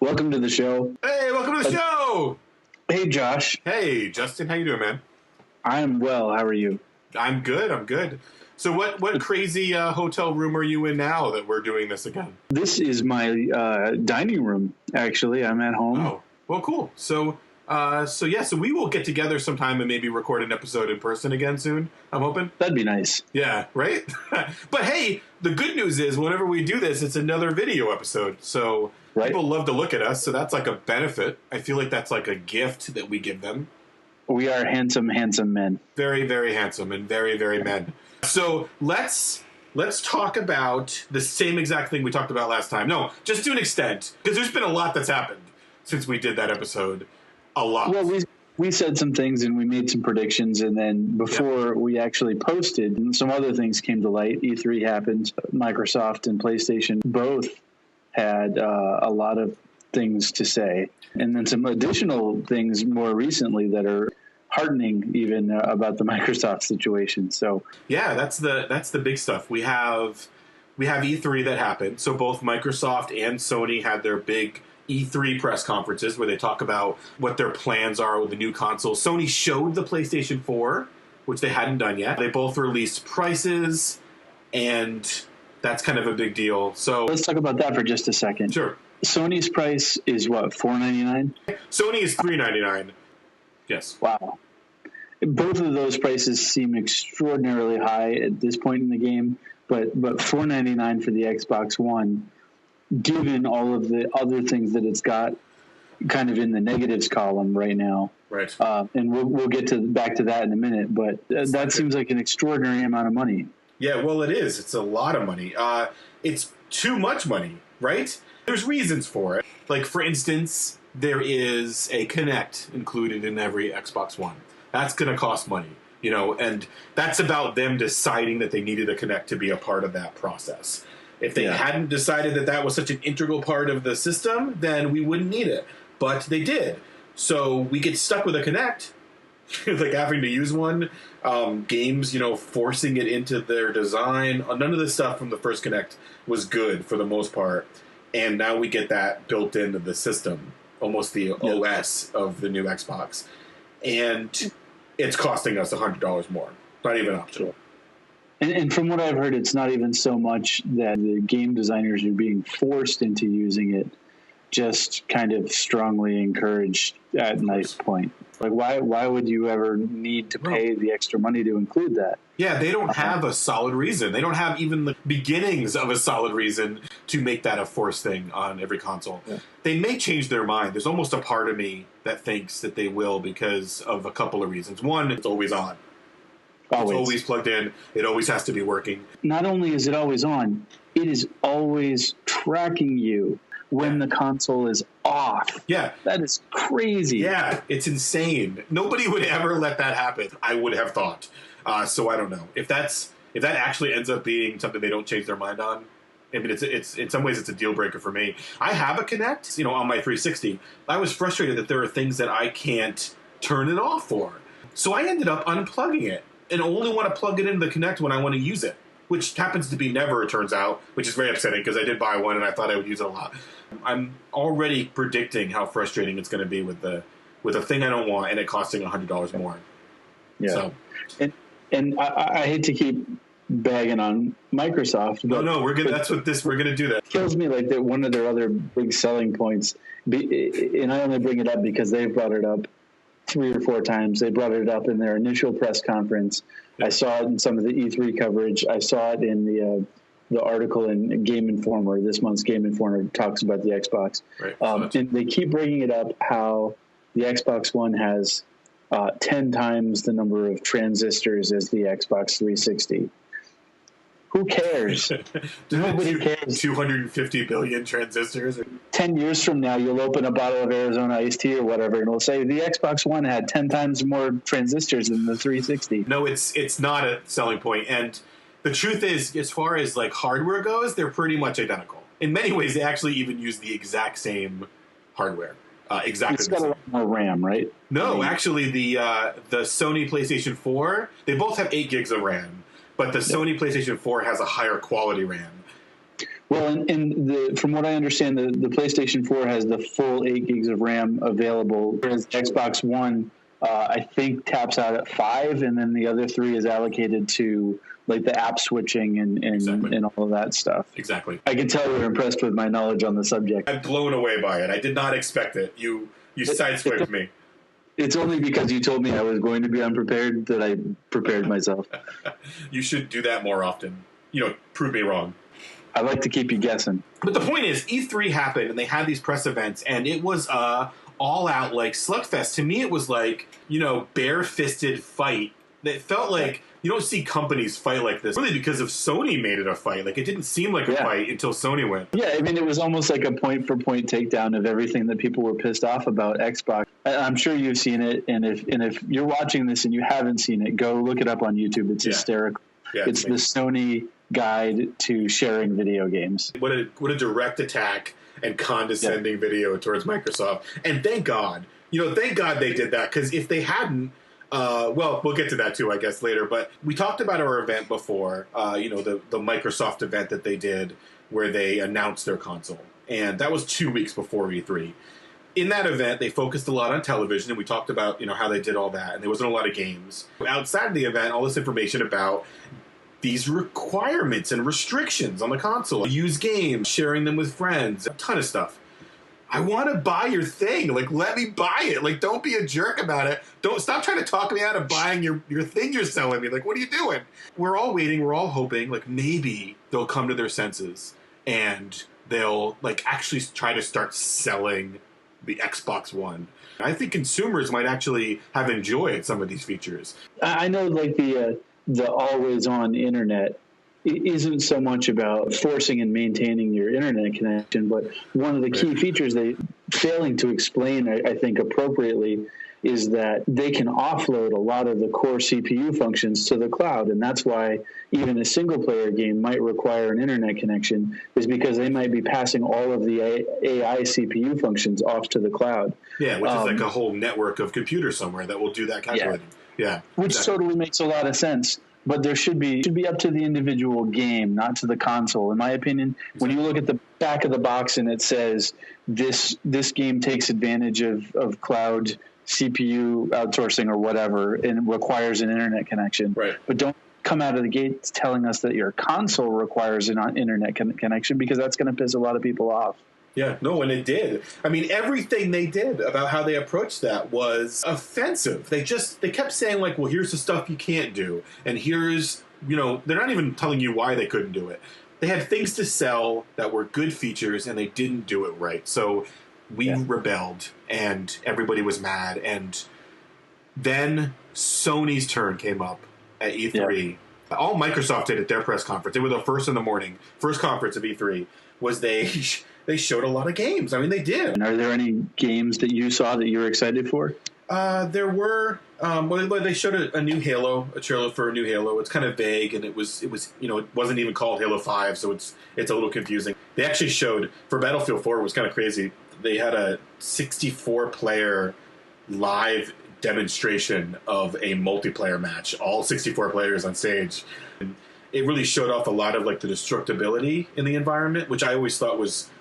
Welcome to the show. Hey, welcome to the show! Hey, Josh. Hey, Justin, how you doing, man? I'm well. How are you? I'm good. So what crazy hotel room are you in now that we're doing this again? This is my dining room, actually. I'm at home. Oh, well, cool. So we will get together sometime and maybe record an episode in person again soon, I'm hoping. That'd be nice. Yeah, right? But hey, the good news is whenever we do this, it's another video episode. So people love to look at us, so that's like a benefit. I feel like that's like a gift that we give them. We are handsome, handsome men. Very, very handsome and very, very men. So let's talk about the same exact thing we talked about last time. No, just to an extent, because there's been a lot that's happened since we did that episode. A lot. Well, we said some things and we made some predictions, and then before we actually posted, some other things came to light. E3 happened. Microsoft and PlayStation both had a lot of things to say, and then some additional things more recently that are heartening even about the Microsoft situation. So yeah, that's the big stuff. We have E3 that happened. So both Microsoft and Sony had their big E3 press conferences where they talk about what their plans are with the new console. Sony showed the PlayStation 4, which they hadn't done yet. They both released prices, and that's kind of a big deal. So let's talk about that for just a second. Sure. Sony's price is what, $499? Sony is $399. Yes. Wow. Both of those prices seem extraordinarily high at this point in the game, but $499 for the Xbox One, given all of the other things that it's got kind of in the negatives column right now. Right. And we'll get back to that in a minute, but that seems like an extraordinary amount of money. Yeah, well, it is. It's a lot of money. It's too much money, right? There's reasons for it. Like, for instance, there is a Kinect included in every Xbox One. That's going to cost money, and that's about them deciding that they needed a Kinect to be a part of that process. If they hadn't decided that that was such an integral part of the system, then we wouldn't need it. But they did. So we get stuck with a Kinect, like having to use one. Games, forcing it into their design. None of the stuff from the first Kinect was good for the most part. And now we get that built into the system, almost the OS of the new Xbox. And it's costing us $100 more. Not even optional. And from what I've heard, it's not even so much that the game designers are being forced into using it, just kind of strongly encouraged at a nice point. Like, why would you ever need to pay the extra money to include that? Yeah, they don't have a solid reason. They don't have even the beginnings of a solid reason to make that a forced thing on every console. Yeah. They may change their mind. There's almost a part of me that thinks that they will because of a couple of reasons. One, it's always on. It's always plugged in. It always has to be working. Not only is it always on, it is always tracking you when the console is off. Yeah. That is crazy. Yeah, it's insane. Nobody would ever let that happen, I would have thought. So I don't know. If that actually ends up being something they don't change their mind on, I mean, it's in some ways it's a deal breaker for me. I have a Kinect, on my 360. I was frustrated that there are things that I can't turn it off for. So I ended up unplugging it and only want to plug it into the Kinect when I want to use it, which happens to be never, it turns out, which is very upsetting because I did buy one and I thought I would use it a lot. I'm already predicting how frustrating it's going to be with a thing I don't want and it costing $100 more. Yeah. So. And I hate to keep bagging on Microsoft. But no, we're going to do that. It kills me like that one of their other big selling points, and I only bring it up because they've brought it up 3 or 4 times. They brought it up in their initial press conference. Yeah. I saw it in some of the E3 coverage. I saw it in the article in Game Informer. This month's Game Informer talks about the Xbox. Right. And they keep bringing it up how the Xbox One has 10 times the number of transistors as the Xbox 360. Who cares? Nobody cares. 250 billion transistors. 10 years from now, you'll open a bottle of Arizona iced tea or whatever, and it'll say the Xbox One had 10 times more transistors than the 360. No, it's not a selling point. And the truth is, as far as like hardware goes, they're pretty much identical. In many ways, they actually even use the exact same hardware. Exactly. It's got a lot more RAM, right? No, actually, the Sony PlayStation 4, they both have 8 gigs of RAM. But the Sony PlayStation 4 has a higher quality RAM. Well, from what I understand, the PlayStation 4 has the full 8 gigs of RAM available, whereas Xbox One, I think, taps out at 5, and then the other 3 is allocated to like the app switching and all of that stuff. Exactly. I can tell you're impressed with my knowledge on the subject. I'm blown away by it. I did not expect it. You sideswiped me. It's only because you told me I was going to be unprepared that I prepared myself. You should do that more often. Prove me wrong. I like to keep you guessing. But the point is, E3 happened, and they had these press events, and it was all out like slugfest. To me, it was like, bare-fisted fight. It felt like you don't see companies fight like this, really, because of Sony made it a fight. Like, it didn't seem like a fight until Sony went. Yeah, I mean, it was almost like a point-for-point takedown of everything that people were pissed off about Xbox. I'm sure you've seen it, and if you're watching this and you haven't seen it, go look it up on YouTube. It's hysterical. Yeah, it's the Sony guide to sharing video games. What a direct attack and condescending video towards Microsoft. And thank God. Thank God they did that, because if they hadn't, we'll get to that too, I guess, later. But we talked about our event before, the Microsoft event that they did where they announced their console. And that was 2 weeks before E3. In that event, they focused a lot on television, and we talked about, how they did all that, and there wasn't a lot of games. Outside of the event, all this information about these requirements and restrictions on the console. Use games, sharing them with friends, a ton of stuff. I want to buy your thing. Like, let me buy it. Like, don't be a jerk about it. Don't stop trying to talk me out of buying your thing you're selling me. Like, what are you doing? We're all waiting. We're all hoping, like, maybe they'll come to their senses and they'll, like, actually try to start selling the Xbox One. I think consumers might actually have enjoyed some of these features. I know, like, the always-on internet isn't so much about forcing and maintaining your internet connection, but one of the key features they failing to explain, I think, appropriately, is that they can offload a lot of the core CPU functions to the cloud, and that's why even a single-player game might require an internet connection, is because they might be passing all of the AI CPU functions off to the cloud. Yeah, which is like a whole network of computers somewhere that will do that calculating. Yeah, which totally makes a lot of sense. But there should be up to the individual game, not to the console. In my opinion, when you look at the back of the box and it says this game takes advantage of cloud CPU outsourcing or whatever, and requires an internet connection. Right. But don't come out of the gate telling us that your console requires an internet connection, because that's going to piss a lot of people off. Yeah, no, and it did. I mean, everything they did about how they approached that was offensive. They kept saying, like, well, here's the stuff you can't do. And here's, they're not even telling you why they couldn't do it. They had things to sell that were good features, and they didn't do it right. So we rebelled, and everybody was mad. And then Sony's turn came up at E3. Yeah. All Microsoft did at their press conference, they were the first in the morning, first conference of E3, was they showed a lot of games. I mean, they did. And are there any games that you saw that you were excited for? There were. They showed a new Halo, a trailer for a new Halo. It's kind of vague, and it wasn't even called Halo 5, so it's a little confusing. They actually showed, for Battlefield 4, it was kind of crazy. They had a 64-player live demonstration of a multiplayer match, all 64 players on stage. And it really showed off a lot of, like, the destructibility in the environment, which I always thought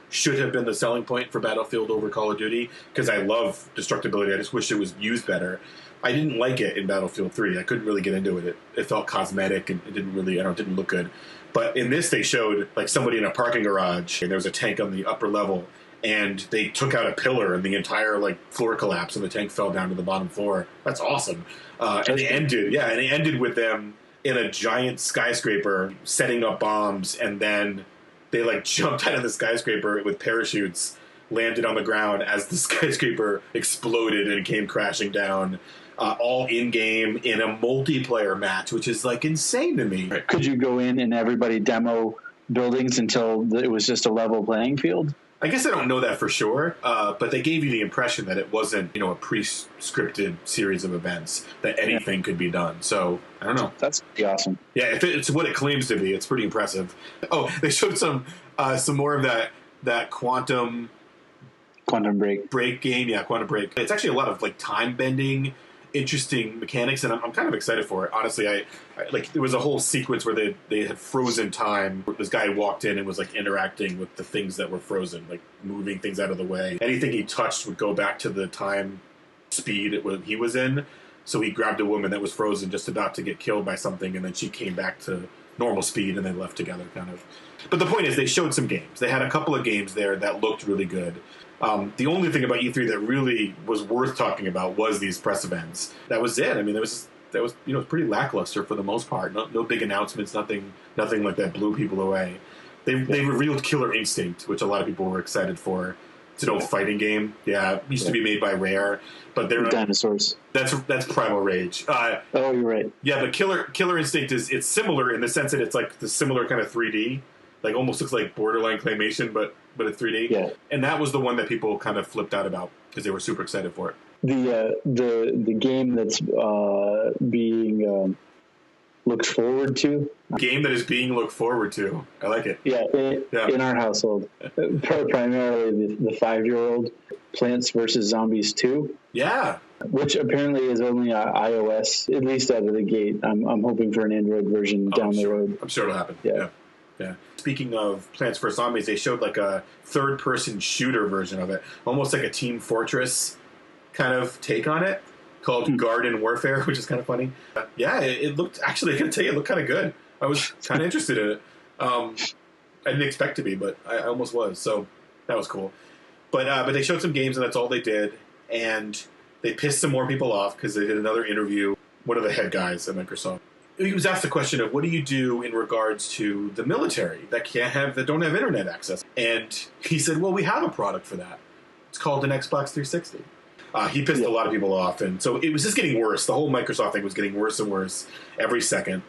should have been the selling point for Battlefield over Call of Duty, because I love destructibility. I just wish it was used better. I didn't like it in Battlefield 3. I couldn't really get into it. It felt cosmetic, and it didn't look good. But in this, they showed, like, somebody in a parking garage, and there was a tank on the upper level, and they took out a pillar, and the entire, like, floor collapsed, and the tank fell down to the bottom floor. That's awesome. And it ended with them in a giant skyscraper setting up bombs, and then they, like, jumped out of the skyscraper with parachutes, landed on the ground as the skyscraper exploded and came crashing down, all in-game in a multiplayer match, which is, like, insane to me. Could you go in and everybody demo buildings until it was just a level playing field? I guess I don't know that for sure, but they gave you the impression that it wasn't, a pre-scripted series of events, that anything could be done. So, I don't know. That's pretty awesome. Yeah, if it's what it claims to be, it's pretty impressive. Oh, they showed some more of that Quantum Break game. Yeah, Quantum Break. It's actually a lot of, like, time bending interesting mechanics, and I'm kind of excited for it. Honestly, I like there was a whole sequence where they had frozen time. This guy walked in and was like interacting with the things that were frozen, like moving things out of the way. Anything he touched would go back to the time speed he was in. So he grabbed a woman that was frozen, just about to get killed by something, and then she came back to normal speed, and they left together, kind of. But the point is, they showed some games. They had a couple of games there that looked really good. The only thing about E3 that really was worth talking about was these press events. That was it. I mean, that was pretty lackluster for the most part. No big announcements. Nothing like that blew people away. They revealed Killer Instinct, which a lot of people were excited for. It's an old fighting game. Yeah, it used to be made by Rare, but they're dinosaurs. That's Primal Rage. Oh, you're right. Yeah, but Killer Instinct it's similar in the sense that it's like the similar kind of 3D, like almost looks like borderline claymation, but it's 3D. Yeah. And that was the one that people kind of flipped out about because they were super excited for it. The game that's being looked forward to. Game that is being looked forward to. I like it. Yeah, in our household, primarily the 5-year-old, Plants vs. Zombies 2. Yeah. Which apparently is only iOS, at least out of the gate. I'm hoping for an Android version down the road. I'm sure it'll happen. Yeah. Speaking of Plants vs. Zombies, they showed like a third-person shooter version of it, almost like a Team Fortress kind of take on it, called Garden Warfare, which is kind of funny. It looked, actually, I gotta tell you, it looked kind of good. I was kind of interested in it. I didn't expect to be, but I almost was, so that was cool. But they showed some games, and that's all they did, and they pissed some more people off because they did another interview, one of the head guys at Microsoft. He was asked the question of, what do you do in regards to the military that don't have internet access? And he said, well, we have a product for that. It's called an Xbox 360. He pissed a lot of people off, and so it was just getting worse. The whole Microsoft thing was getting worse and worse every second.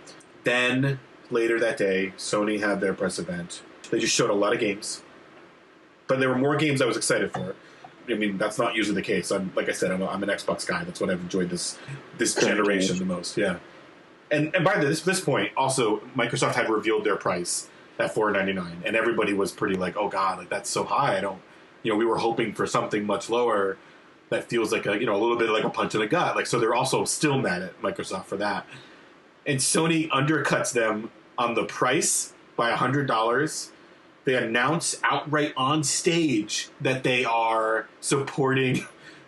Then, later that day, Sony had their press event. They just showed a lot of games, but there were more games I was excited for. I mean, that's not usually the case. Like I said, I'm an Xbox guy. That's what I've enjoyed this generation the most. Yeah. And by this point, also, Microsoft had revealed their price at $4.99, and everybody was pretty like, oh God, like that's so high. We were hoping for something much lower. That feels like a little bit like a punch in the gut. Like, so they're also still mad at Microsoft for that. And Sony undercuts them on the price by $100. They announce outright on stage that they are supporting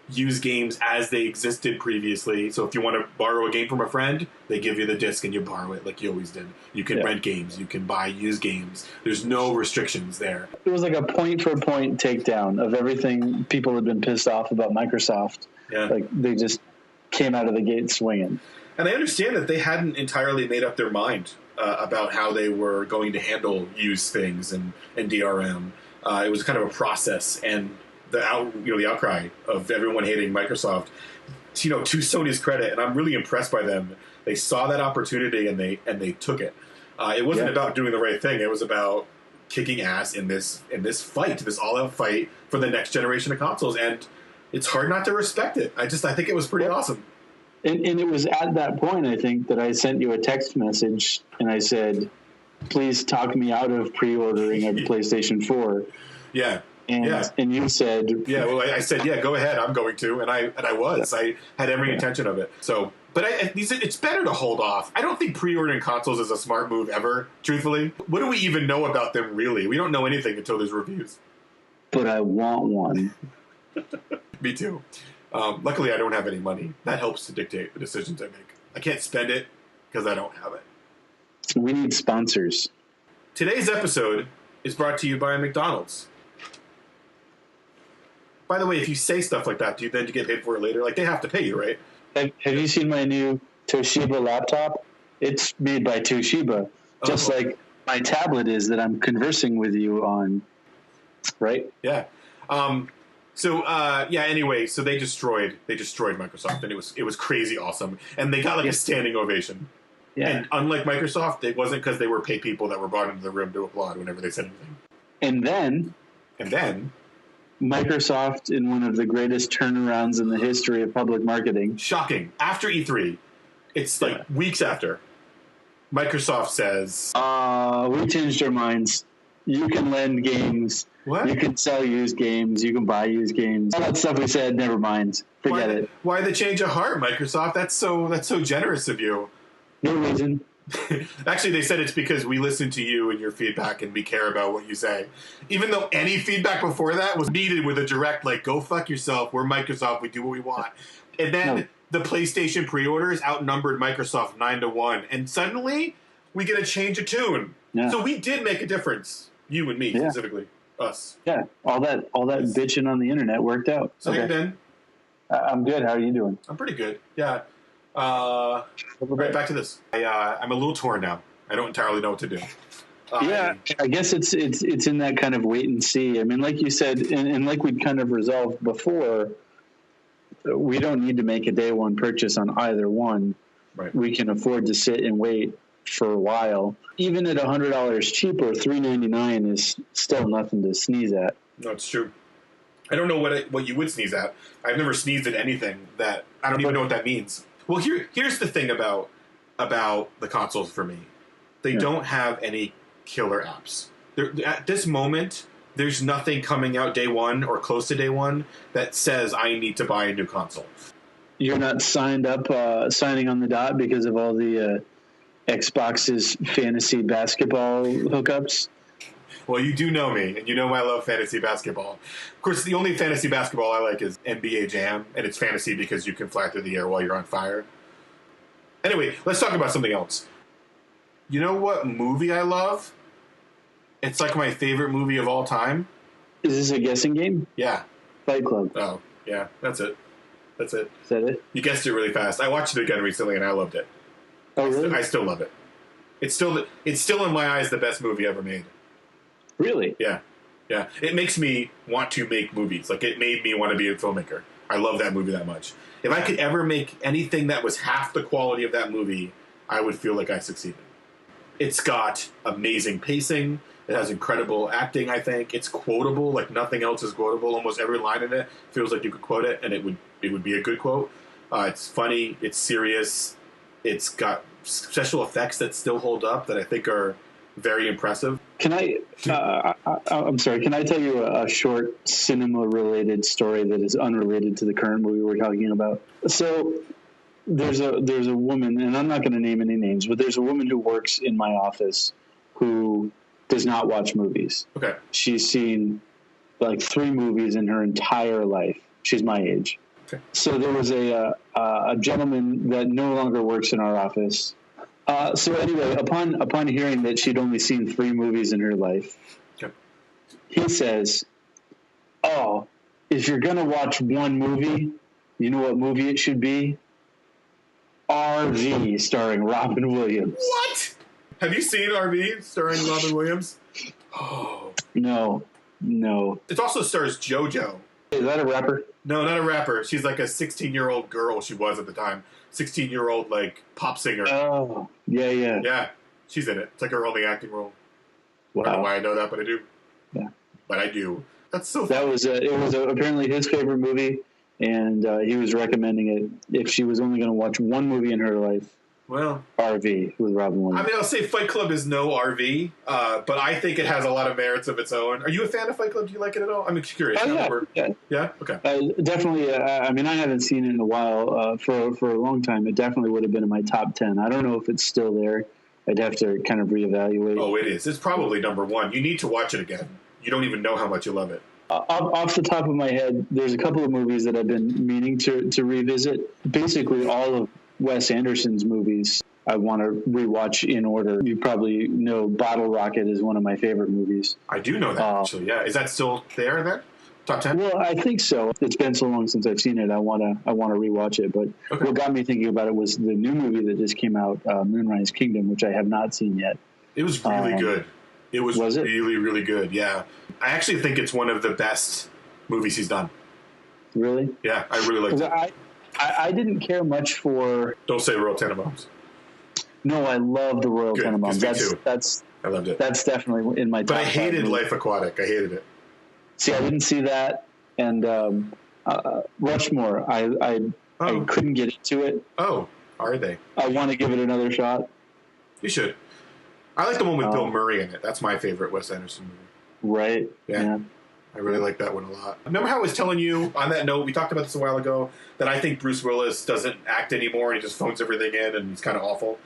used games as they existed previously. So if you want to borrow a game from a friend, they give you the disc and you borrow it like you always did. You can rent games. You can buy used games. There's no restrictions there. It was like a point-for-point takedown of everything people had been pissed off about Microsoft. Yeah. Like, they just came out of the gate swinging. And I understand that they hadn't entirely made up their mind about how they were going to handle used things and DRM. It was kind of a process, and the outcry of everyone hating Microsoft, to Sony's credit, and I'm really impressed by them. They saw that opportunity and they took it. It wasn't about doing the right thing. It was about kicking ass in this fight, this all-out fight for the next generation of consoles, and it's hard not to respect it. I think it was pretty awesome. And it was at that point, I think, that I sent you a text message and I said, please talk me out of pre-ordering a PlayStation 4. Yeah. And you said... Yeah, well, I said, yeah, go ahead, I'm going to. And I was. I had every intention of it. So, but it's better to hold off. I don't think pre-ordering consoles is a smart move ever, truthfully. What do we even know about them, really? We don't know anything until there's reviews. But I want one. Me too. Luckily, I don't have any money. That helps to dictate the decisions I make. I can't spend it because I don't have it. We need sponsors. Today's episode is brought to you by McDonald's. By the way, if you say stuff like that, do you get paid for it later? Like, they have to pay you, right? Have you seen my new Toshiba laptop? It's made by Toshiba, just like my tablet is that I'm conversing with you on, right? Yeah. Anyway, so they destroyed Microsoft, and it was crazy awesome, and they got a standing ovation. Yeah. And unlike Microsoft, it wasn't because they were paid people that were brought into the room to applaud whenever they said anything. And then Microsoft, in one of the greatest turnarounds in the history of public marketing. Shocking. After E3, it's weeks after, Microsoft says, we changed our minds. You can lend games. What? You can sell used games. You can buy used games. All that stuff we said, never mind. Forget it. Why the change of heart, Microsoft? That's so generous of you. No reason. Actually, they said it's because we listen to you and your feedback and we care about what you say. Even though any feedback before that was needed with a direct, like, go fuck yourself, we're Microsoft, we do what we want. And then the PlayStation pre-orders outnumbered Microsoft 9-1. And suddenly, we get a change of tune. Yeah. So we did make a difference. You and me, specifically. Us. Yeah, all that bitching on the internet worked out. So how you been? I'm good. How are you doing? I'm pretty good. Yeah. Right, back to this. I'm a little torn now. I don't entirely know what to do. I guess it's in that kind of wait and see. I mean, like you said, and like we kind of resolved before, we don't need to make a day one purchase on either one. Right. We can afford to sit and wait for a while. Even at $100 cheaper, $399 is still nothing to sneeze at. No, it's true. I don't know what you would sneeze at. I've never sneezed at anything that I don't even know what that means. Well, here's the thing about the consoles for me. They don't have any killer apps. At this moment, there's nothing coming out day one or close to day one that says I need to buy a new console. You're not signing on the dot because of all the Xbox's fantasy basketball hookups? Well, you do know me, and you know I love fantasy basketball. Of course, the only fantasy basketball I like is NBA Jam, and it's fantasy because you can fly through the air while you're on fire. Anyway, let's talk about something else. You know what movie I love? It's like my favorite movie of all time. Is this a guessing game? Yeah. Fight Club. Oh, yeah, that's it. That's it. Is that it? You guessed it really fast. I watched it again recently, and I loved it. Oh, really? I still love it. It's still in my eyes the best movie ever made. Really? Yeah. Yeah. It makes me want to make movies. Like, it made me want to be a filmmaker. I love that movie that much. If I could ever make anything that was half the quality of that movie, I would feel like I succeeded. It's got amazing pacing. It has incredible acting, I think. It's quotable, like nothing else is quotable. Almost every line in it feels like you could quote it, and it would be a good quote. It's funny. It's serious. It's got special effects that still hold up that I think are very impressive. Can I'm sorry, can I tell you a short cinema-related story that is unrelated to the current movie we're talking about? So there's a woman, and I'm not going to name any names, but there's a woman who works in my office who does not watch movies. Okay. She's seen like 3 movies in her entire life. She's my age. Okay. So there was a gentleman that no longer works in our office. So anyway, upon hearing that she'd only seen 3 movies in her life, okay, he says, "Oh, if you're gonna watch one movie, you know what movie it should be? RV, starring Robin Williams." What? Have you seen RV starring Robin Williams? Oh no. It also stars JoJo. Is that a rapper? No, not a rapper. She's like a 16-year-old girl. She was at the time. 16-year-old like pop singer. Oh, yeah. Yeah, she's in it. It's like her only acting role. Wow. I don't know why I know that, but I do. Yeah, but I do. That's so. That was it was apparently his favorite movie, and he was recommending it if she was only going to watch one movie in her life. Well, RV with Robin Williams. I mean, I'll say Fight Club is no RV, but I think it has a lot of merits of its own. Are you a fan of Fight Club? Do you like it at all? I'm curious. Oh, yeah. Yeah? Okay. Definitely. I mean, I haven't seen it in a while. For a long time, it definitely would have been in my top 10. I don't know if it's still there. I'd have to kind of reevaluate. Oh, it is. It's probably number 1. You need to watch it again. You don't even know how much you love it. Off the top of my head, there's a couple of movies that I've been meaning to revisit. Basically, all of Wes Anderson's movies I want to rewatch in order. You probably know Bottle Rocket is one of my favorite movies. I do know that, actually, yeah. Is that still there then? Top 10? Well, I think so. It's been so long since I've seen it. I want to rewatch it. But What got me thinking about it was the new movie that just came out, Moonrise Kingdom, which I have not seen yet. It was really good. It was it? really, really good, yeah. I actually think it's one of the best movies he's done. Really? Yeah, I really liked it. I didn't care much for... Don't say Royal Tenenbaums. No, I love the Royal Tenenbaums. I loved it. That's definitely in my top. But I hated Life Aquatic. I hated it. See, I didn't see that. And Rushmore, I couldn't get into it. Oh, are they? I want to give it another shot. You should. I like the one with Bill Murray in it. That's my favorite Wes Anderson movie. Right. Yeah. I really like that one a lot. Remember how I was telling you, on that note, we talked about this a while ago, that I think Bruce Willis doesn't act anymore and he just phones everything in and he's kind of awful?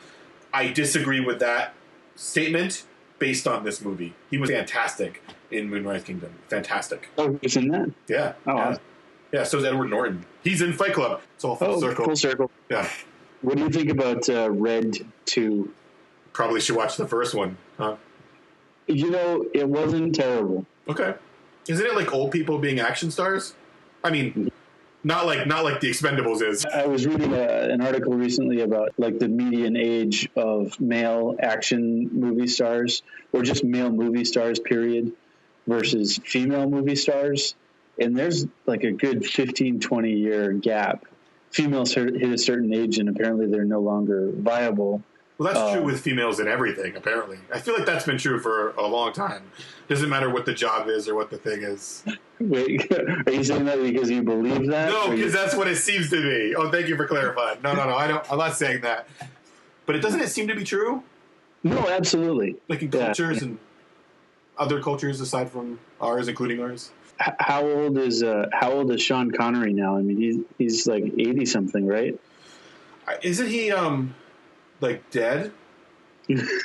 I disagree with that statement based on this movie. He was fantastic in Moonrise Kingdom. Fantastic. Oh, he's in that? Yeah. Oh, yeah. wow. Yeah, so is Edward Norton. He's in Fight Club. It's all full circle. Full circle. Yeah. What do you think about Red 2? Probably should watch the first one, huh? You know, it wasn't terrible. Okay. Isn't it like old people being action stars? I mean, not like The Expendables is. I was reading an article recently about like the median age of male action movie stars, or just male movie stars, period, versus female movie stars. And there's like a good 15, 20-year gap. Females hit a certain age and apparently they're no longer viable. Well, that's true with females in everything, apparently. I feel like that's been true for a long time. Doesn't matter what the job is or what the thing is. Wait, are you saying that because you believe that? No, because that's what it seems to be. Oh, thank you for clarifying. No, I'm not saying that. But doesn't it seem to be true? No, absolutely. Like in cultures and other cultures aside from ours, including ours? How old is Sean Connery now? I mean, he's like 80 something, right? Isn't he like dead?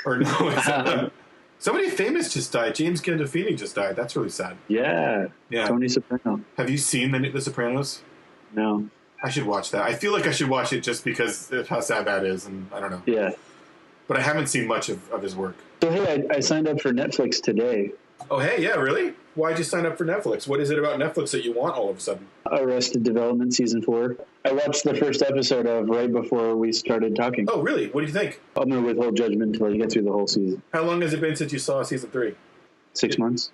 Or no? Somebody famous just died. James Gandolfini just died. That's really sad. Yeah. Tony Soprano. Have you seen The Sopranos? No. I should watch that. I feel like I should watch it just because of how sad that is, and I don't know. Yeah. But I haven't seen much of his work. So hey, I signed up for Netflix today. Oh hey, yeah, really? Why'd you sign up for Netflix? What is it about Netflix that you want all of a sudden? Arrested Development Season 4. I watched the first episode of right before we started talking. Oh, really? What do you think? I'm going to withhold judgment until I get through the whole season. How long has it been since you saw Season 3? 6 months.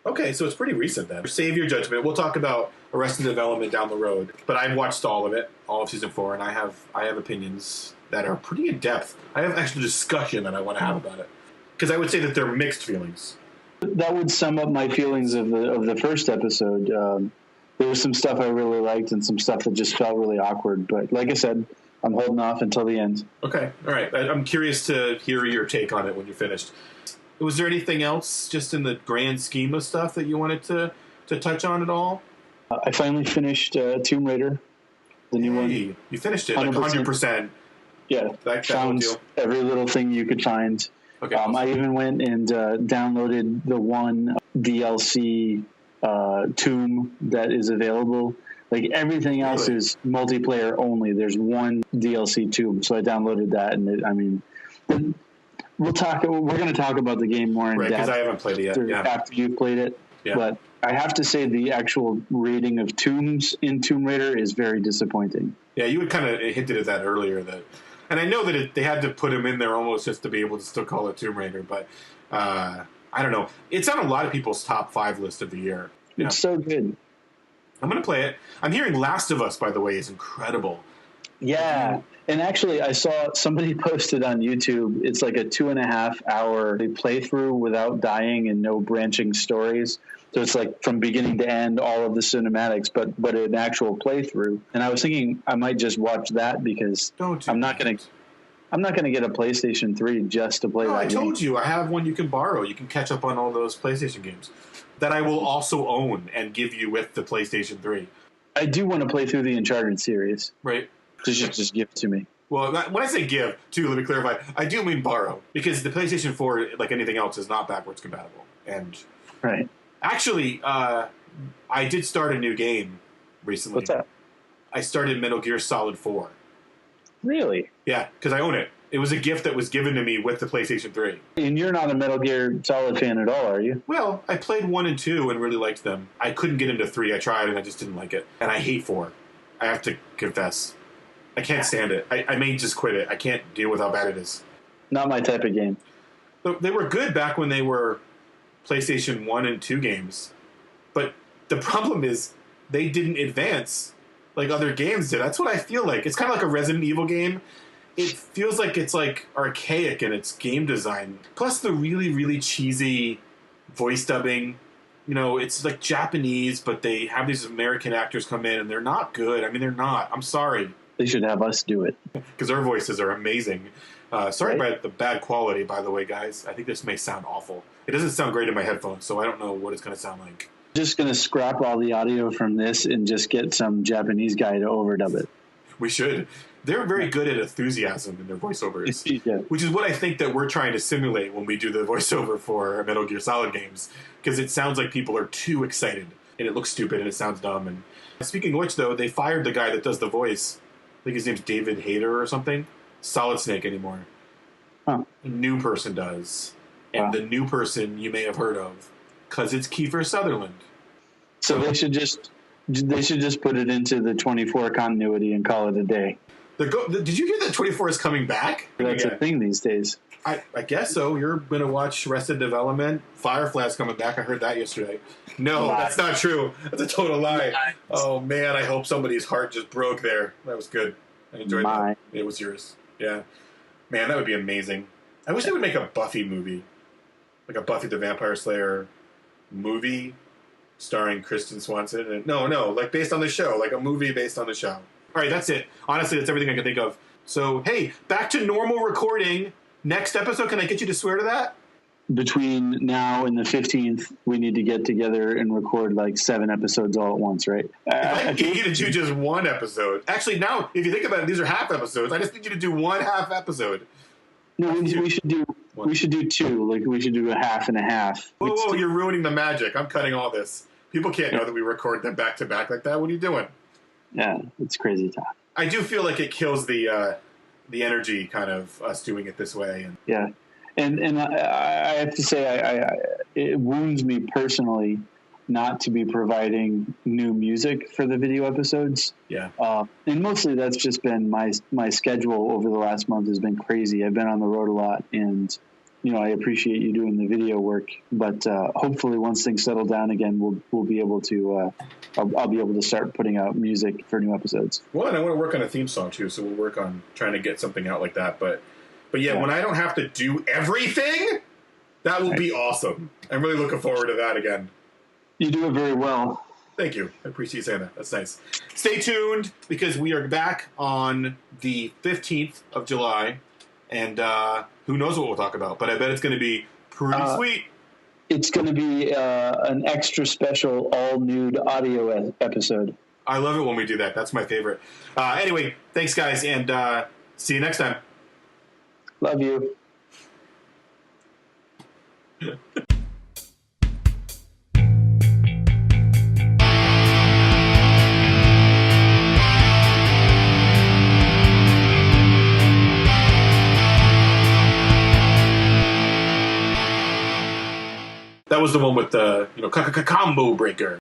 Okay, so it's pretty recent then. Save your judgment. We'll talk about Arrested Development down the road. But I've watched all of it, all of Season 4, and I have opinions that are pretty in-depth. I have actual discussion that I want to have about it. Because I would say that they're mixed feelings. That would sum up my feelings of the first episode. There was some stuff I really liked and some stuff that just felt really awkward. But like I said, I'm holding off until the end. Okay, all right. I'm curious to hear your take on it when you're finished. Was there anything else just in the grand scheme of stuff that you wanted to touch on at all? I finally finished Tomb Raider, the new one. You finished it, 100%. Yeah, found every little thing you could find. Okay. I even went and downloaded the one DLC tomb that is available. Like everything else is multiplayer only. There's one DLC tomb, so I downloaded that, and we're going to talk about the game more in depth because I haven't played it yet. After you've played it, but I have to say the actual rating of tombs in Tomb Raider is very disappointing. Yeah, you had kind of hinted at that earlier and I know that they had to put him in there almost just to be able to still call it Tomb Raider, but I don't know. It's on a lot of people's top 5 list of the year. It's so good. I'm going to play it. I'm hearing Last of Us, by the way, is incredible. Yeah. And actually, I saw somebody posted on YouTube. It's like a 2.5 hour playthrough without dying and no branching stories. So it's like from beginning to end, all of the cinematics, but an actual playthrough. And I was thinking I might just watch that because I'm not going to get a PlayStation 3 just to play that I game. told you, I have one you can borrow. You can catch up on all those PlayStation games that I will also own and give you with the PlayStation 3. I do want to play through the Uncharted series. Right. Just give it to me. Well, when I say give, too, let me clarify. I do mean borrow. Because the PlayStation 4, like anything else, is not backwards compatible. And right. Actually, I did start a new game recently. What's that? I started Metal Gear Solid 4. Really? Yeah, because I own it. It was a gift that was given to me with the PlayStation 3. And you're not a Metal Gear Solid fan at all, are you? Well, I played 1 and 2 and really liked them. I couldn't get into 3. I tried and I just didn't like it. And I hate 4. I have to confess. I can't stand it. I may just quit it. I can't deal with how bad it is. Not my type of game. They were good back when they were PlayStation 1 and 2 games. But the problem is they didn't advance like other games did. That's what I feel like. It's kind of like a Resident Evil game. It feels like it's like archaic in its game design. Plus the really, really cheesy voice dubbing. You know, it's like Japanese, but they have these American actors come in and they're not good. I mean, they're not. I'm sorry. They should have us do it. Because our voices are amazing. Sorry Right. about the bad quality, by the way, guys. I think this may sound awful. It doesn't sound great in my headphones, so I don't know what it's going to sound like. Just going to scrap all the audio from this and just get some Japanese guy to overdub it. We should. They're very good at enthusiasm in their voiceovers, Yeah. which is what I think that we're trying to simulate when we do the voiceover for Metal Gear Solid games, because it sounds like people are too excited, and it looks stupid, and it sounds dumb. And speaking of which, though, they fired the guy that does the voice. I think his name's David Hayter or something. Solid Snake anymore. Huh. A new person does. And Wow. the new person you may have heard of, because it's Kiefer Sutherland. So they should just put it into the 24 continuity and call it a day. Did you hear that 24 is coming back? That's a thing these days. I guess so. You're going to watch Arrested Development. Firefly's coming back. I heard that yesterday. No, Lie. that's not true. That's a total lie. Lie. Oh, man, I hope somebody's heart just broke there. That was good. I enjoyed that. It was yours. Yeah. Man, that would be amazing. I wish they would make a Buffy movie. Like a Buffy the Vampire Slayer movie starring Kristen Swanson. And, no, like based on the show. Like a movie based on the show. All right, that's it. Honestly, that's everything I can think of. So, hey, back to normal recording. Next episode, can I get you to swear to that? Between now and the 15th, we need to get together and record like 7 episodes all at once, right? If I can get you to do just one episode. Actually, now, if you think about it, these are half episodes. I just need you to do one half episode. No, we should do One. we should do 2. Like we should do a half and a half. Whoa, you're ruining the magic. I'm cutting all this. People can't know that we record them back to back like that. What are you doing? Yeah, it's crazy talk. I do feel like it kills the energy, kind of, us doing it this way. And Yeah, and I have to say, it wounds me personally not to be providing new music for the video episodes. yeah. And mostly that's just been my schedule over the last month has been crazy. I've been on the road a lot, and I appreciate you doing the video work. But hopefully, once things settle down again, we'll be able to. I'll be able to start putting out music for new episodes. Well, and I want to work on a theme song too, so we'll work on trying to get something out like that. But yeah, when I don't have to do everything, that will be awesome. I'm really looking forward to that again. You do it very well. Thank you. I appreciate you saying that. That's nice. Stay tuned, because we are back on the 15th of July, and who knows what we'll talk about, but I bet it's going to be pretty sweet. It's going to be an extra special all-nude audio episode. I love it when we do that. That's my favorite. Anyway, thanks, guys, and see you next time. Love you. That was the one with the combo breaker.